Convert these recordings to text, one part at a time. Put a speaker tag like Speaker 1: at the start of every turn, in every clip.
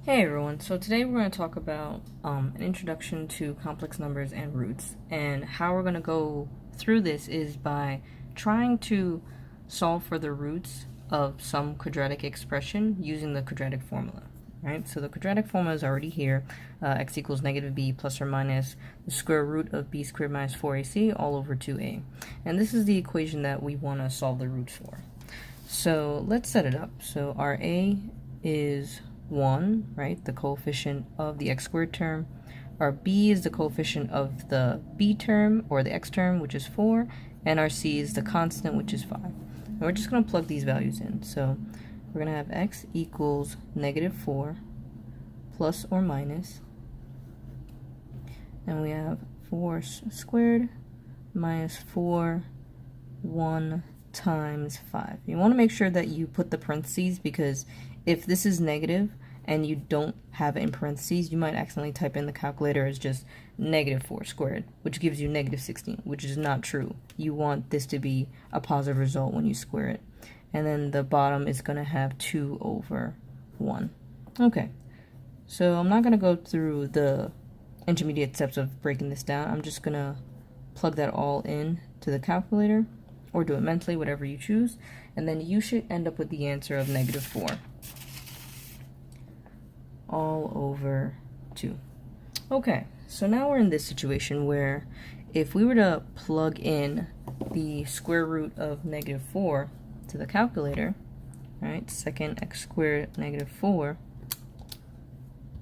Speaker 1: Hey everyone, so today we're going to talk about an introduction to complex numbers and roots. And how we're going to go through this is by trying to solve for the roots of some quadratic expression using the quadratic formula. Right, so the quadratic formula is already here. X equals negative b plus or minus the square root of b squared minus 4ac all over 2a. And this is the equation that we want to solve the roots for. So let's set it up. So our a is 1, right, the coefficient of the x squared term. Our b is the coefficient of the b term, or the x term, which is 4, and our c is the constant, which is 5. And we're just going to plug these values in. So we're going to have x equals negative 4 plus or minus, and we have 4 squared minus 4, 1 times 5. You want to make sure that you put the parentheses, because if this is negative and you don't have it in parentheses, you might accidentally type in the calculator as just negative 4 squared, which gives you negative 16, which is not true. You want this to be a positive result when you square it. And then the bottom is going to have 2 over 1. Okay, so I'm not going to go through the intermediate steps of breaking this down. I'm just going to plug that all in to the calculator, or do it mentally, whatever you choose, and then you should end up with the answer of negative 4 all over 2. Okay, so now we're in this situation where if we were to plug in the square root of negative 4 to the calculator, right, second x squared negative 4,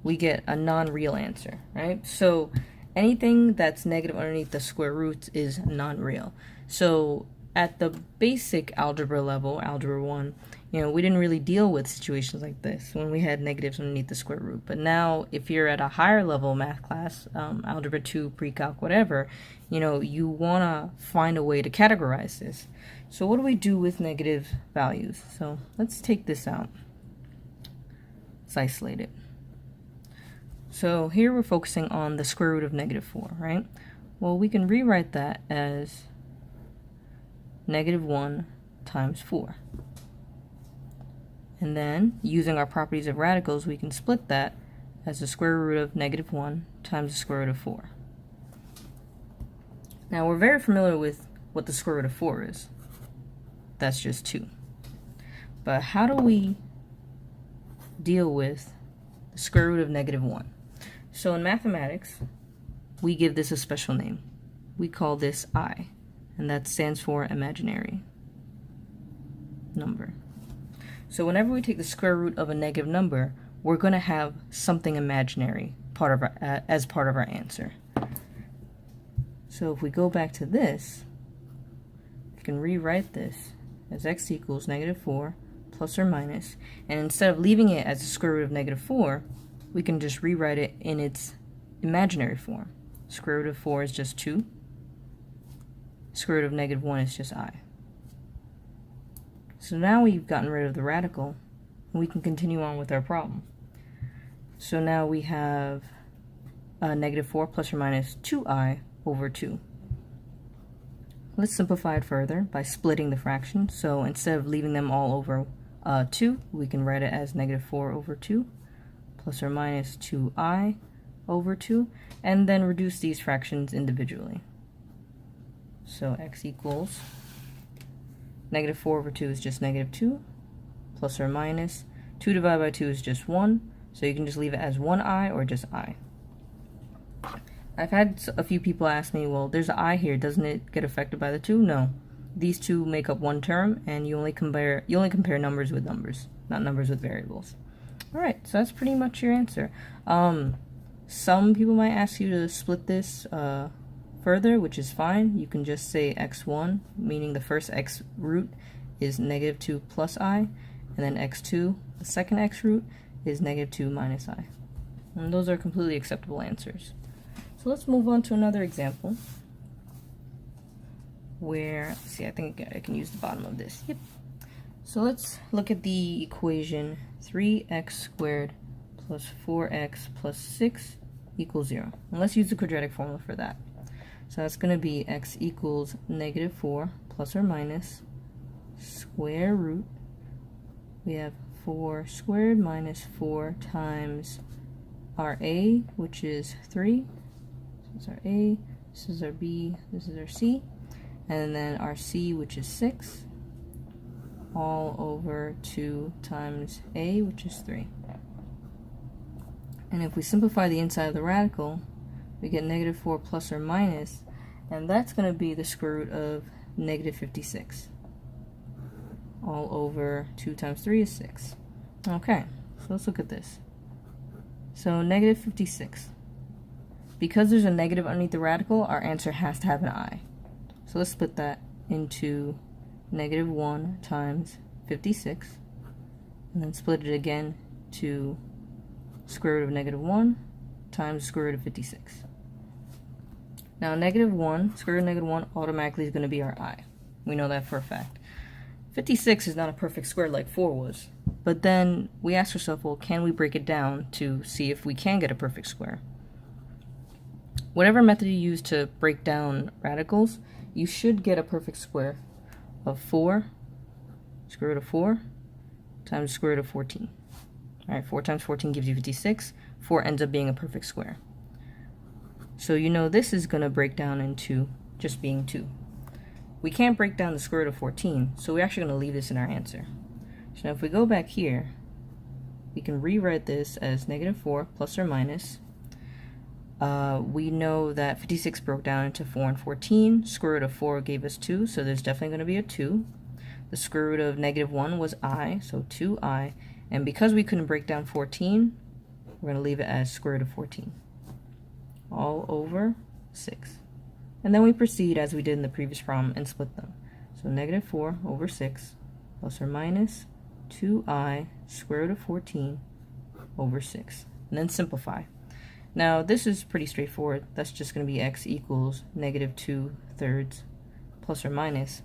Speaker 1: we get a non-real answer, right? So anything that's negative underneath the square roots is non-real. So at the basic algebra level, algebra 1, we didn't really deal with situations like this when we had negatives underneath the square root. But now, if you're at a higher level math class, algebra 2, pre-calc, whatever, you want to find a way to categorize this. So what do we do with negative values? So let's take this out. Let's isolate it. So here we're focusing on the square root of negative 4, right? Well, we can rewrite that as negative 1 times 4. And then, using our properties of radicals, we can split that as the square root of negative 1 times the square root of 4. Now, we're very familiar with what the square root of 4 is. That's just 2. But how do we deal with the square root of negative 1? So in mathematics, we give this a special name. We call this I, and that stands for imaginary number. So whenever we take the square root of a negative number, we're going to have something imaginary as part of our answer. So if we go back to this, we can rewrite this as x equals negative 4 plus or minus, and instead of leaving it as the square root of negative 4, we can just rewrite it in its imaginary form. Square root of 4 is just 2. Square root of negative 1 is just I. So now we've gotten rid of the radical, and we can continue on with our problem. So now we have negative 4 plus or minus 2i over 2. Let's simplify it further by splitting the fraction. So instead of leaving them all over 2, we can write it as negative 4 over 2 plus or minus 2i over 2, and then reduce these fractions individually. So x equals negative 4 over 2 is just negative 2, plus or minus 2 divided by 2 is just 1, so you can just leave it as 1i or just I. I've had a few people ask me, well, there's an I here, doesn't it get affected by the 2? No. These two make up one term, and you only compare numbers with numbers, not numbers with variables. Alright, so that's pretty much your answer. Some people might ask you to split this further, which is fine. You can just say x1, meaning the first x root is negative 2 plus I, and then x2, the second x root, is negative 2 minus I. And those are completely acceptable answers. So let's move on to another example where, see, I think I can use the bottom of this. Yep. So let's look at the equation 3x squared plus 4x plus 6 equals 0. And let's use the quadratic formula for that. So that's going to be x equals negative 4 plus or minus square root. We have 4 squared minus 4 times our a, which is 3. This is our a, this is our b, this is our c, and then our c, which is 6, all over 2 times a, which is 3. And if we simplify the inside of the radical, we get negative 4 plus or minus, and that's going to be the square root of negative 56. All over 2 times 3 is 6. Okay, so let's look at this. So negative 56. Because there's a negative underneath the radical, our answer has to have an I. So let's split that into negative 1 times 56, and then split it again to square root of negative 1 times square root of 56. Now negative 1, square root of negative 1 automatically is going to be our I. We know that for a fact. 56 is not a perfect square like 4 was. But then we ask ourselves, well, can we break it down to see if we can get a perfect square? Whatever method you use to break down radicals, you should get a perfect square of 4, square root of 4, times square root of 14. Alright, 4 times 14 gives you 56. 4 ends up being a perfect square. So you know this is going to break down into just being 2. We can't break down the square root of 14, so we're actually going to leave this in our answer. So now if we go back here, we can rewrite this as negative 4 plus or minus. We know that 56 broke down into 4 and 14. Square root of 4 gave us 2, so there's definitely going to be a 2. The square root of negative 1 was I, so 2I. And because we couldn't break down 14, we're going to leave it as square root of 14. All over 6. And then we proceed as we did in the previous problem and split them. So negative 4 over 6 plus or minus 2I square root of 14 over 6. And then simplify. Now this is pretty straightforward. That's just going to be x equals negative 2/3 plus or minus.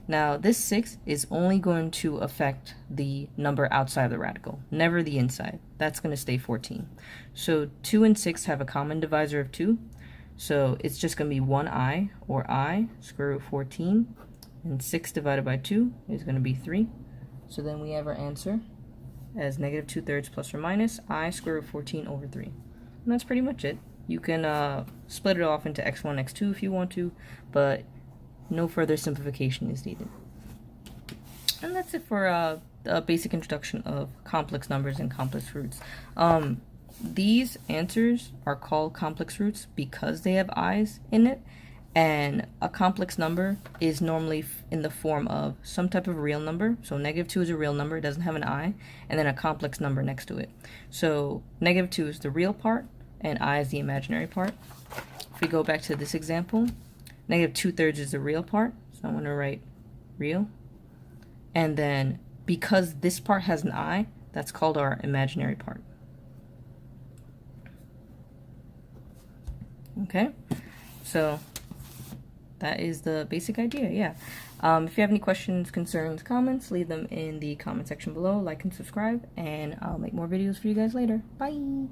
Speaker 1: Now this 6 is only going to affect the number outside of the radical, never the inside. That's going to stay 14. So 2 and 6 have a common divisor of 2. So it's just going to be 1I, or I, square root of 14, and 6 divided by 2 is going to be 3. So then we have our answer as negative 2/3 plus or minus I square root of 14 over 3. And that's pretty much it. You can split it off into x1, x2 if you want to, but no further simplification is needed. And that's it for a basic introduction of complex numbers and complex roots. These answers are called complex roots because they have i's in it, and a complex number is normally in the form of some type of real number. So negative 2 is a real number, it doesn't have an I, and then a complex number next to it. So negative 2 is the real part, and I is the imaginary part. If we go back to this example, negative 2/3 is the real part, so I'm going to write real. And then because this part has an I, that's called our imaginary part. Okay, so that is the basic idea, yeah. If you have any questions, concerns, comments, leave them in the comment section below. Like and subscribe, and I'll make more videos for you guys later. Bye!